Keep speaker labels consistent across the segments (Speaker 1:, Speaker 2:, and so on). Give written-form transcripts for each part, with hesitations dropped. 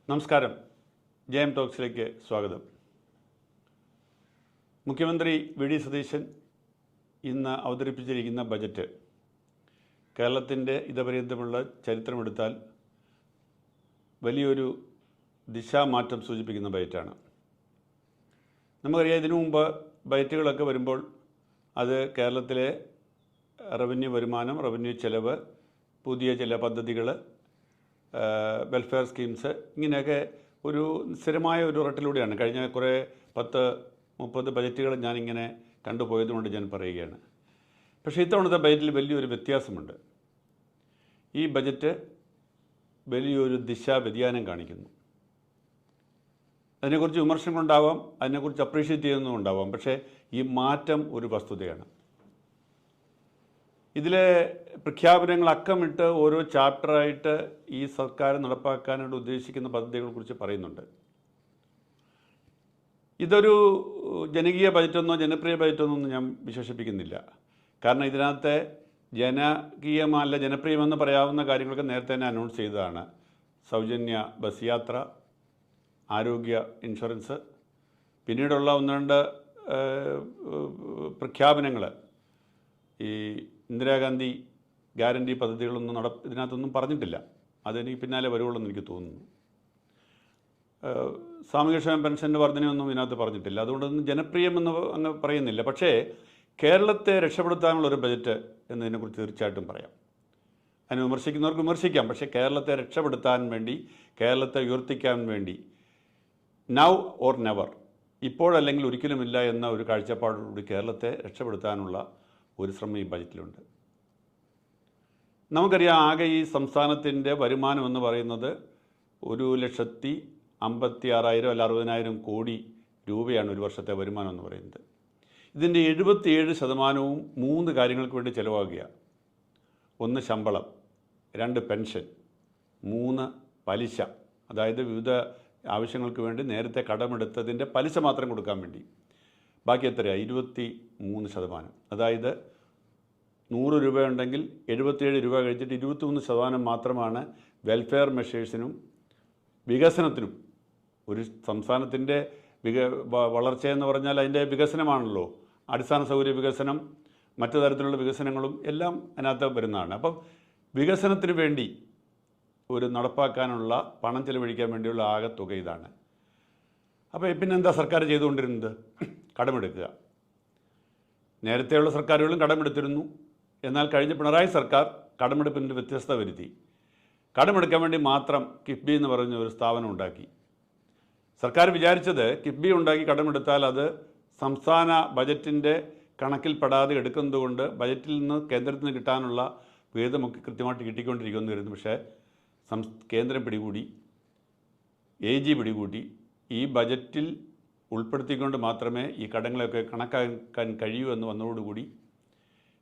Speaker 1: നമസ്കാരം. ജയം ടോക്സിലേക്ക് സ്വാഗതം. മുഖ്യമന്ത്രി വി ഡി സതീശൻ ഇന്ന് അവതരിപ്പിച്ചിരിക്കുന്ന ബജറ്റ് കേരളത്തിൻ്റെ ഇതപര്യന്തമുള്ള ചരിത്രമെടുത്താൽ വലിയൊരു ദിശാമാറ്റം സൂചിപ്പിക്കുന്ന ബജറ്റാണ്. നമുക്കറിയാം, ഇതിനു മുമ്പ് ബജറ്റുകളൊക്കെ വരുമ്പോൾ അത് കേരളത്തിലെ റവന്യൂ വരുമാനം, റവന്യൂ ചെലവ്, പുതിയ ചില പദ്ധതികൾ, വെൽഫെയർ സ്കീംസ്, ഇങ്ങനെയൊക്കെ ഒരു സ്ഥിരമായ ഒരു റട്ടിലൂടെയാണ് കഴിഞ്ഞ കുറേ 10-30 ബജറ്റുകൾ ഞാനിങ്ങനെ കണ്ടുപോയതുകൊണ്ട് ഞാൻ പറയുകയാണ്. പക്ഷേ ഇത്തവണത്തെ ബജറ്റിൽ വലിയൊരു വ്യത്യാസമുണ്ട്. ഈ ബജറ്റ് വലിയൊരു ദിശാ വ്യതിയാനം കാണിക്കുന്നു. അതിനെക്കുറിച്ച് വിമർശനങ്ങളുണ്ടാവാം, അതിനെക്കുറിച്ച് അപ്രീഷിയേറ്റ് ചെയ്യുന്നതുണ്ടാവാം. പക്ഷേ ഈ മാറ്റം ഒരു വസ്തുതയാണ്. ഇതിലെ പ്രഖ്യാപനങ്ങൾ അക്കമിട്ട് ഓരോ ചാപ്റ്ററായിട്ട് ഈ സർക്കാർ നടപ്പാക്കാനായിട്ട് ഉദ്ദേശിക്കുന്ന പദ്ധതികളെക്കുറിച്ച് പറയുന്നുണ്ട്. ഇതൊരു ജനകീയ ബജറ്റെന്നോ ജനപ്രിയ ബജറ്റെന്നോ ഞാൻ വിശേഷിപ്പിക്കുന്നില്ല. കാരണം ഇതിനകത്തെ ജനകീയമല്ല, ജനപ്രിയമെന്ന് പറയാവുന്ന കാര്യങ്ങളൊക്കെ നേരത്തെ തന്നെ അനൗൺസ് ചെയ്തതാണ്. സൗജന്യ ബസ് യാത്ര, ആരോഗ്യ ഇൻഷുറൻസ്, പിന്നീടുള്ള 1-2 പ്രഖ്യാപനങ്ങൾ, ഈ ഇന്ദിരാഗാന്ധി ഗ്യാരണ്ടി പദ്ധതികളൊന്നും ഇതിനകത്തൊന്നും പറഞ്ഞിട്ടില്ല. അതെനിക്ക് പിന്നാലെ വരുവുള്ളൂ എന്ന് എനിക്ക് തോന്നുന്നു. സാമൂഹ്യക്ഷേമ പെൻഷൻ്റെ വർധനയൊന്നും ഇതിനകത്ത് പറഞ്ഞിട്ടില്ല. അതുകൊണ്ടൊന്നും ജനപ്രിയമെന്ന് അങ്ങ് പറയുന്നില്ല. പക്ഷേ കേരളത്തെ രക്ഷപ്പെടുത്താനുള്ളൊരു ബജറ്റ് എന്നതിനെക്കുറിച്ച് തീർച്ചയായിട്ടും പറയാം. അതിന് വിമർശിക്കുന്നവർക്ക് വിമർശിക്കാം. പക്ഷേ കേരളത്തെ രക്ഷപ്പെടുത്താൻ വേണ്ടി, കേരളത്തെ ഉയർത്തിക്കാൻ വേണ്ടി നൗ ഓർ നെവർ, ഇപ്പോഴല്ലെങ്കിൽ ഒരിക്കലുമില്ല എന്ന ഒരു കാഴ്ചപ്പാടോടുകൂടി കേരളത്തെ രക്ഷപ്പെടുത്താനുള്ള ഒരു ശ്രമം ഈ ബജറ്റിലുണ്ട്. നമുക്കറിയാം, ആകെ ഈ സംസ്ഥാനത്തിൻ്റെ വരുമാനം എന്ന് പറയുന്നത് 1,56,000 അല്ല 60,000 കോടി രൂപയാണ് ഒരു വർഷത്തെ വരുമാനം എന്ന് പറയുന്നത്. ഇതിൻ്റെ 77% 3 കാര്യങ്ങൾക്ക് വേണ്ടി ചിലവാകുക. 1 ശമ്പളം, 2 പെൻഷൻ, 3 പലിശ, അതായത് വിവിധ ആവശ്യങ്ങൾക്ക് വേണ്ടി നേരത്തെ കടമെടുത്തതിൻ്റെ പലിശ മാത്രം കൊടുക്കാൻ വേണ്ടി. ബാക്കി എത്രയാണ്? 23%. അതായത് 100 രൂപയുണ്ടെങ്കിൽ 77 രൂപ കഴിച്ചിട്ട് 23% മാത്രമാണ് വെൽഫെയർ മെഷേഴ്സിനും വികസനത്തിനും. ഒരു സംസ്ഥാനത്തിൻ്റെ വളർച്ചയെന്ന് പറഞ്ഞാൽ അതിൻ്റെ വികസനമാണല്ലോ. അടിസ്ഥാന സൗകര്യ വികസനം, മറ്റു തരത്തിലുള്ള വികസനങ്ങളും എല്ലാം അതിനകത്ത് വരുന്നതാണ്. അപ്പം വികസനത്തിന് വേണ്ടി ഒരു നടപ്പാക്കാനുള്ള പണം ചെലവഴിക്കാൻ വേണ്ടിയുള്ള ആകെ തുക ഇതാണ്. അപ്പോൾ പിന്നെന്താ സർക്കാർ ചെയ്തുകൊണ്ടിരുന്നത്? കടമെടുക്കുക. നേരത്തെയുള്ള സർക്കാരുകളും കടമെടുത്തിരുന്നു. എന്നാൽ കഴിഞ്ഞ പിണറായി സർക്കാർ കടമെടുപ്പിൻ്റെ വ്യത്യസ്തത വരുത്തി. കടമെടുക്കാൻ വേണ്ടി മാത്രം കിഫ്ബി എന്ന് പറഞ്ഞ ഒരു സ്ഥാപനം ഉണ്ടാക്കി. സർക്കാർ വിചാരിച്ചത് കിഫ്ബി ഉണ്ടാക്കി കടമെടുത്താൽ അത് സംസ്ഥാന ബജറ്റിൻ്റെ കണക്കിൽപ്പെടാതെ എടുക്കുന്നതുകൊണ്ട് ബജറ്റിൽ നിന്ന് കേന്ദ്രത്തിൽ നിന്ന് കിട്ടാനുള്ള വിഹിതമൊക്കെ കൃത്യമായിട്ട് കിട്ടിക്കൊണ്ടിരിക്കുമെന്ന് വരുന്നു. പക്ഷേ കേന്ദ്രം പിടികൂടി, AG പിടികൂടി, ഈ ബജറ്റിൽ ഉൾപ്പെടുത്തിക്കൊണ്ട് മാത്രമേ ഈ കടങ്ങളെയൊക്കെ കണക്കാക്കാൻ കഴിയൂ എന്ന് വന്നതോടുകൂടി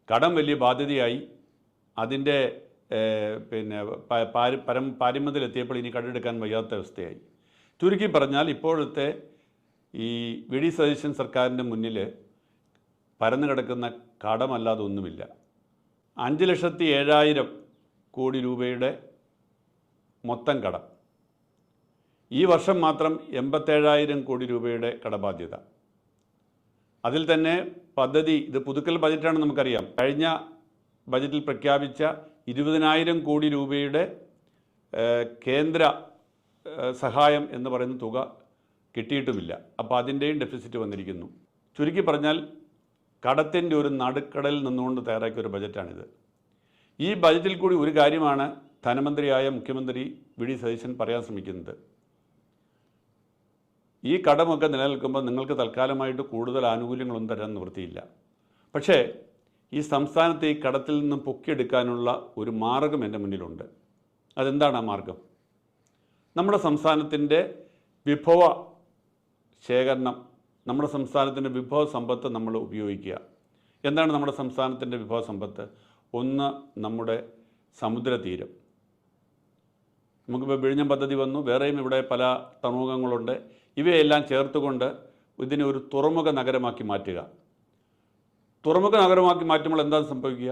Speaker 1: കടം വലിയ ബാധ്യതയായി. അതിൻ്റെ പാരമ്യത്തിലെത്തിയപ്പോൾ ഇനി കടമെടുക്കാൻ വയ്യാത്ത അവസ്ഥയായി. ചുരുക്കി പറഞ്ഞാൽ ഇപ്പോഴത്തെ ഈ വി ഡി സതീശൻ സർക്കാരിൻ്റെ മുന്നിൽ പരന്നു കിടക്കുന്ന കടമല്ലാതെ ഒന്നുമില്ല. 5,07,000 കോടി രൂപയുടെ മൊത്തം കടം. ഈ വർഷം മാത്രം 87,000 കോടി രൂപയുടെ കടബാധ്യത. അതിൽ തന്നെ പദ്ധതി, ഇത് പുതുക്കൽ ബജറ്റാണ് നമുക്കറിയാം. കഴിഞ്ഞ ബജറ്റിൽ പ്രഖ്യാപിച്ച 20,000 കോടി രൂപയുടെ കേന്ദ്ര സഹായം എന്ന് പറയുന്ന തുക കിട്ടിയിട്ടുമില്ല. അപ്പോൾ അതിൻ്റെയും ഡെഫിസിറ്റ് വന്നിരിക്കുന്നു. ചുരുക്കി പറഞ്ഞാൽ കടത്തിൻ്റെ ഒരു നടുക്കടലിൽ നിന്നുകൊണ്ട് തയ്യാറാക്കിയ ഒരു ബജറ്റാണിത്. ഈ ബജറ്റിൽ കൂടി ഒരു കാര്യമാണ് ധനമന്ത്രിയായ മുഖ്യമന്ത്രി വി ഡി സതീശൻ പറയാൻ ശ്രമിക്കുന്നത്. ഈ കടമൊക്കെ നിലനിൽക്കുമ്പോൾ നിങ്ങൾക്ക് തൽക്കാലമായിട്ട് കൂടുതൽ ആനുകൂല്യങ്ങളൊന്നും തരാൻ നിവൃത്തിയില്ല. പക്ഷേ ഈ സംസ്ഥാനത്തെ ഈ കടത്തിൽ നിന്നും പൊക്കിയെടുക്കാനുള്ള ഒരു മാർഗം എൻ്റെ മുന്നിലുണ്ട്. അതെന്താണ് ആ മാർഗം? നമ്മുടെ സംസ്ഥാനത്തിൻ്റെ വിഭവ ശേഖരണം, നമ്മുടെ സംസ്ഥാനത്തിൻ്റെ വിഭവ സമ്പത്ത് നമ്മൾ ഉപയോഗിക്കുക. എന്താണ് നമ്മുടെ സംസ്ഥാനത്തിൻ്റെ വിഭവ സമ്പത്ത്? ഒന്ന്, നമ്മുടെ സമുദ്രതീരം. നമുക്കിപ്പോൾ വിഴിഞ്ഞം പദ്ധതി വന്നു, വേറെയും ഇവിടെ പല തുറമുഖങ്ങളുണ്ട്. ഇവയെല്ലാം ചേർത്തുകൊണ്ട് ഇതിനെ ഒരു തുറമുഖ നഗരമാക്കി മാറ്റുക. തുറമുഖ നഗരമാക്കി മാറ്റുമ്പോൾ എന്താ സംഭവിക്കുക?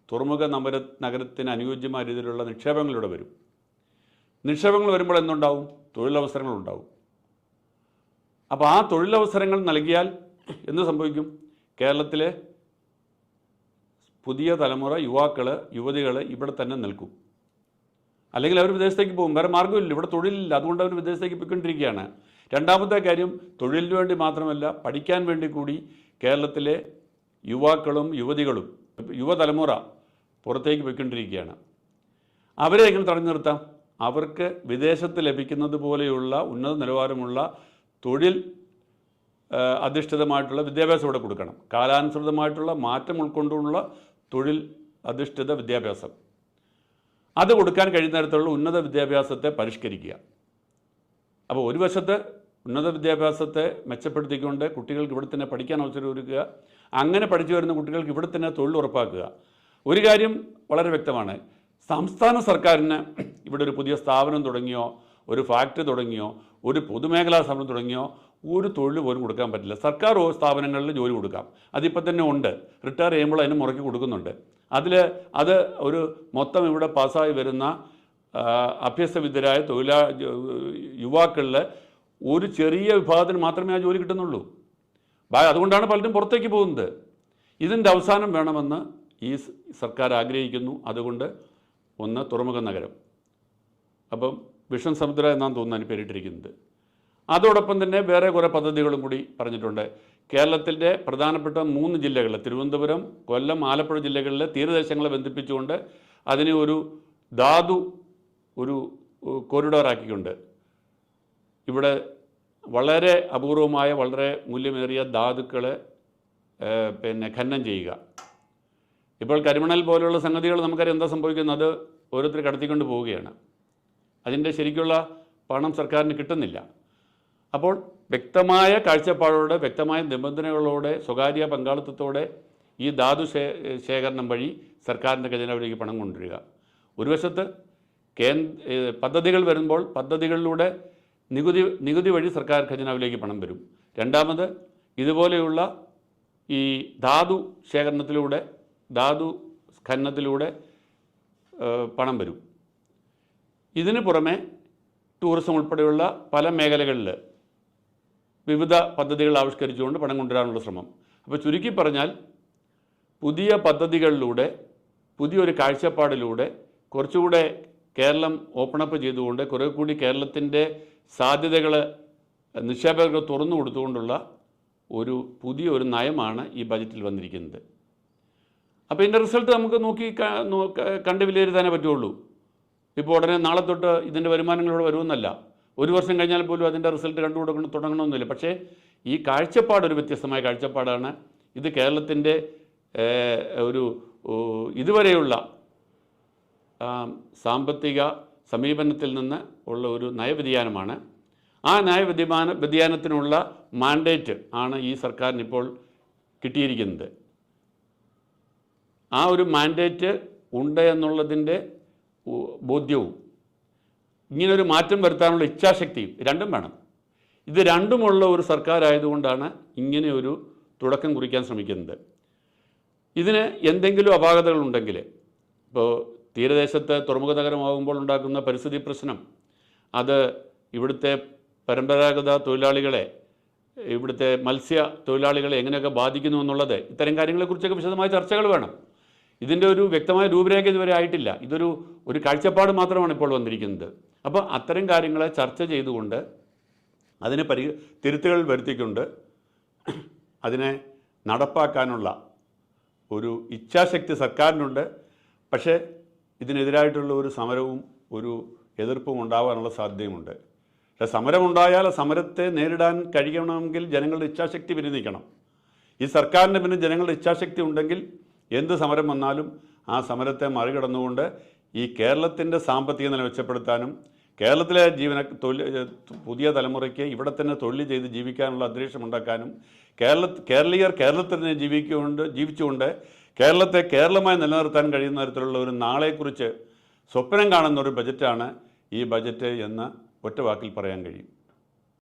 Speaker 1: തുറമുഖ നഗരത്തിന് അനുയോജ്യമായ രീതിയിലുള്ള നിക്ഷേപങ്ങളിലൂടെ വരും. നിക്ഷേപങ്ങൾ വരുമ്പോൾ എന്തുണ്ടാവും? തൊഴിലവസരങ്ങളുണ്ടാവും. അപ്പോൾ ആ തൊഴിലവസരങ്ങൾ നൽകിയാൽ എന്ത് സംഭവിക്കും? കേരളത്തിലെ പുതിയ തലമുറ യുവാക്കൾ, യുവതികൾ ഇവിടെ തന്നെ നിൽക്കും. അല്ലെങ്കിൽ അവർ വിദേശത്തേക്ക് പോകും. വേറെ മാർഗ്ഗമില്ല, ഇവിടെ തൊഴിലില്ല. അതുകൊണ്ട് അവർ വിദേശത്തേക്ക് പോയിക്കൊണ്ടിരിക്കുകയാണ്. രണ്ടാമത്തെ കാര്യം, തൊഴിലിന് വേണ്ടി മാത്രമല്ല, പഠിക്കാൻ വേണ്ടി കൂടി കേരളത്തിലെ യുവാക്കളും യുവതികളും, യുവതലമുറ പുറത്തേക്ക് പോയിക്കൊണ്ടിരിക്കുകയാണ്. അവരെ എങ്ങനെ തടഞ്ഞു നിർത്താം? അവർക്ക് വിദേശത്ത് ലഭിക്കുന്നത് പോലെയുള്ള ഉന്നത നിലവാരമുള്ള തൊഴിൽ അധിഷ്ഠിതമായിട്ടുള്ള വിദ്യാഭ്യാസം ഇവിടെ കൊടുക്കണം. കാലാനുസൃതമായിട്ടുള്ള മാറ്റം ഉൾക്കൊണ്ടുള്ള തൊഴിൽ അധിഷ്ഠിത വിദ്യാഭ്യാസം, അത് കൊടുക്കാൻ കഴിയുന്ന തരത്തിലുള്ള ഉന്നത വിദ്യാഭ്യാസത്തെ പരിഷ്കരിക്കുക. അപ്പോൾ ഒരു വശത്ത് ഉന്നത വിദ്യാഭ്യാസത്തെ മെച്ചപ്പെടുത്തിക്കൊണ്ട് കുട്ടികൾക്ക് ഇവിടെ തന്നെ പഠിക്കാൻ അവസരം ഒരുക്കുക, അങ്ങനെ പഠിച്ചു വരുന്ന കുട്ടികൾക്ക് ഇവിടെ തന്നെ തൊഴിൽ ഉറപ്പാക്കുക. ഒരു കാര്യം വളരെ വ്യക്തമാണ്, സംസ്ഥാന സർക്കാരിന് ഇവിടെ ഒരു പുതിയ സ്ഥാപനം തുടങ്ങിയോ, ഒരു ഫാക്ടറി തുടങ്ങിയോ, ഒരു പൊതുമേഖലാ സ്ഥാപനം തുടങ്ങിയോ ഒരു തൊഴിൽ പോലും കൊടുക്കാൻ പറ്റില്ല. സർക്കാർ സ്ഥാപനങ്ങളിൽ ജോലി കൊടുക്കാം, അതിപ്പോൾ തന്നെ ഉണ്ട്. റിട്ടയർ ചെയ്യുമ്പോൾ അതിന് മുറയ്ക്ക് കൊടുക്കുന്നുണ്ട്. അത് ഒരു മൊത്തം ഇവിടെ പാസ്സായി വരുന്ന അഭ്യസ്തവിദ്യരായ യുവാക്കളിൽ ഒരു ചെറിയ വിഭാഗത്തിന് മാത്രമേ ആ ജോലി കിട്ടുന്നുള്ളൂ. അതുകൊണ്ടാണ് പലരും പുറത്തേക്ക് പോകുന്നത്. ഇതിൻ്റെ അവസാനം വേണമെന്ന് ഈ സർക്കാർ ആഗ്രഹിക്കുന്നു. അതുകൊണ്ട് ഒന്ന് തുറമുഖ നഗരം, അപ്പം വിഷൻ സമുദ്ര എന്നാണ് തോന്നുന്നു പേരിട്ടിരിക്കുന്നത്. അതോടൊപ്പം തന്നെ വേറെ കുറേ പദ്ധതികളും കൂടി പറഞ്ഞിട്ടുണ്ട്. കേരളത്തിൻ്റെ പ്രധാനപ്പെട്ട 3 ജില്ലകൾ, തിരുവനന്തപുരം, കൊല്ലം, ആലപ്പുഴ ജില്ലകളിലെ തീരദേശങ്ങളെ ബന്ധിപ്പിച്ചുകൊണ്ട് അതിനെ ഒരു കോറിഡോർ ആക്കിക്കൊണ്ട് ഇവിടെ വളരെ അപൂർവമായ, വളരെ മൂല്യമേറിയ ധാതുക്കളെ ഖനനം ചെയ്യുക. ഇപ്പോൾ കരിമണൽ പോലെയുള്ള സംഗതികൾ നമുക്കറിയാം എന്താ സംഭവിക്കുന്നത്, ഓരോരുത്തർ കടത്തിക്കൊണ്ട് പോവുകയാണ്. അതിൻ്റെ ശരിക്കുള്ള പണം സർക്കാരിന് കിട്ടുന്നില്ല. അപ്പോൾ വ്യക്തമായ കാഴ്ചപ്പാടോടെ, വ്യക്തമായ നിബന്ധനകളോടെ, സ്വകാര്യ പങ്കാളിത്തത്തോടെ ഈ ധാതു ശേഖരണം വഴി സർക്കാരിൻ്റെ ഖജനാവിലേക്ക് പണം കൊണ്ടുവരിക. ഒരു വശത്ത് പദ്ധതികൾ വരുമ്പോൾ പദ്ധതികളിലൂടെ നികുതി വഴി സർക്കാർ ഖജനാവിലേക്ക് പണം വരും. രണ്ടാമത് ഇതുപോലെയുള്ള ഈ ധാതു ശേഖരണത്തിലൂടെ, ധാതു ഖനനത്തിലൂടെ പണം വരും. ഇതിന് പുറമെ ടൂറിസം ഉൾപ്പെടെയുള്ള പല മേഖലകളിൽ വിവിധ പദ്ധതികൾ ആവിഷ്കരിച്ചുകൊണ്ട് പണം കൊണ്ടുവരാനുള്ള ശ്രമം. അപ്പോൾ ചുരുക്കി പറഞ്ഞാൽ, പുതിയ പദ്ധതികളിലൂടെ, പുതിയൊരു കാഴ്ചപ്പാടിലൂടെ കുറച്ചുകൂടെ കേരളം ഓപ്പണപ്പ് ചെയ്തുകൊണ്ട്, കുറേ കൂടി കേരളത്തിൻ്റെ സാധ്യതകൾ നിക്ഷേപകർക്ക് തുറന്നു കൊടുത്തുകൊണ്ടുള്ള പുതിയൊരു നയമാണ് ഈ ബജറ്റിൽ വന്നിരിക്കുന്നത്. അപ്പോൾ ഇതിൻ്റെ റിസൾട്ട് നമുക്ക് കണ്ട് വിലയിരുത്താനേ പറ്റുള്ളൂ. ഇപ്പോൾ ഉടനെ നാളെ തൊട്ട് ഇതിൻ്റെ വരുമാനങ്ങളിലൂടെ വരുമെന്നല്ല, ഒരു വർഷം കഴിഞ്ഞാൽ പോലും അതിൻ്റെ റിസൾട്ട് തുടങ്ങണമെന്നില്ല. പക്ഷേ ഈ കാഴ്ചപ്പാട് ഒരു വ്യത്യസ്തമായ കാഴ്ചപ്പാടാണ്. ഇത് കേരളത്തിൻ്റെ ഇതുവരെയുള്ള സാമ്പത്തിക സമീപനത്തിൽ നിന്ന് ഉള്ള ഒരു നയവ്യതിയാനമാണ്. ആ വ്യതിയാനത്തിനുള്ള മാൻഡേറ്റ് ആണ് ഈ സർക്കാരിന് ഇപ്പോൾ കിട്ടിയിരിക്കുന്നത്. ആ ഒരു മാൻഡേറ്റ് ഉണ്ട് എന്നുള്ളതിൻ്റെ ബോധ്യവും ഇങ്ങനൊരു മാറ്റം വരുത്താനുള്ള ഇച്ഛാശക്തിയും രണ്ടും വേണം. ഇത് രണ്ടുമുള്ള ഒരു സർക്കാരായതുകൊണ്ടാണ് ഇങ്ങനെ ഒരു തുടക്കം കുറിക്കാൻ ശ്രമിക്കുന്നത്. ഇതിന് എന്തെങ്കിലും അപാകതകളുണ്ടെങ്കിൽ, ഇപ്പോൾ തീരദേശത്ത് തുറമുഖ നഗരമാകുമ്പോൾ ഉണ്ടാക്കുന്ന പരിസ്ഥിതി പ്രശ്നം, അത് ഇവിടുത്തെ പരമ്പരാഗത തൊഴിലാളികളെ, ഇവിടുത്തെ മത്സ്യ തൊഴിലാളികളെ എങ്ങനെയൊക്കെ ബാധിക്കുന്നു എന്നുള്ളത്, ഇത്തരം കാര്യങ്ങളെക്കുറിച്ചൊക്കെ വിശദമായ ചർച്ചകൾ വേണം. ഇതിൻ്റെ ഒരു വ്യക്തമായ രൂപരേഖ ഇതുവരെ ആയിട്ടില്ല. ഒരു കാഴ്ചപ്പാട് മാത്രമാണ് ഇപ്പോൾ വന്നിരിക്കുന്നത്. അപ്പോൾ അത്തരം കാര്യങ്ങളെ ചർച്ച ചെയ്തുകൊണ്ട് അതിന് തിരുത്തുകൾ വരുത്തിക്കൊണ്ട് അതിനെ നടപ്പാക്കാനുള്ള ഒരു ഇച്ഛാശക്തി സർക്കാരിനുണ്ട്. പക്ഷേ ഇതിനെതിരായിട്ടുള്ള ഒരു സമരവും ഒരു എതിർപ്പും ഉണ്ടാകാനുള്ള സാധ്യതയുമുണ്ട്. പക്ഷേ സമരമുണ്ടായാൽ സമരത്തെ നേരിടാൻ കഴിയണമെങ്കിൽ ജനങ്ങളുടെ ഇച്ഛാശക്തി പിന്നിക്കണം. ഈ സർക്കാരിന് പിന്നെ ജനങ്ങളുടെ ഇച്ഛാശക്തി ഉണ്ടെങ്കിൽ എന്ത് സമരം വന്നാലും ആ സമരത്തെ മറികടന്നുകൊണ്ട് ഈ കേരളത്തിൻ്റെ സാമ്പത്തിക നില മെച്ചപ്പെടുത്താനും, കേരളത്തിലെ പുതിയ തലമുറയ്ക്ക് ഇവിടെ തന്നെ തൊഴിൽ ചെയ്ത് ജീവിക്കാനുള്ള അന്തരീക്ഷം ഉണ്ടാക്കാനും, കേരളീയർ കേരളത്തിൽ തന്നെ ജീവിച്ചുകൊണ്ട് കേരളത്തെ കേരളമായി നിലനിർത്താൻ കഴിയുന്ന തരത്തിലുള്ള ഒരു നാളെക്കുറിച്ച് സ്വപ്നം കാണുന്ന ഒരു ബജറ്റാണ് ഈ ബജറ്റ് എന്ന് ഒറ്റ വാക്കിൽ പറയാൻ കഴിയും.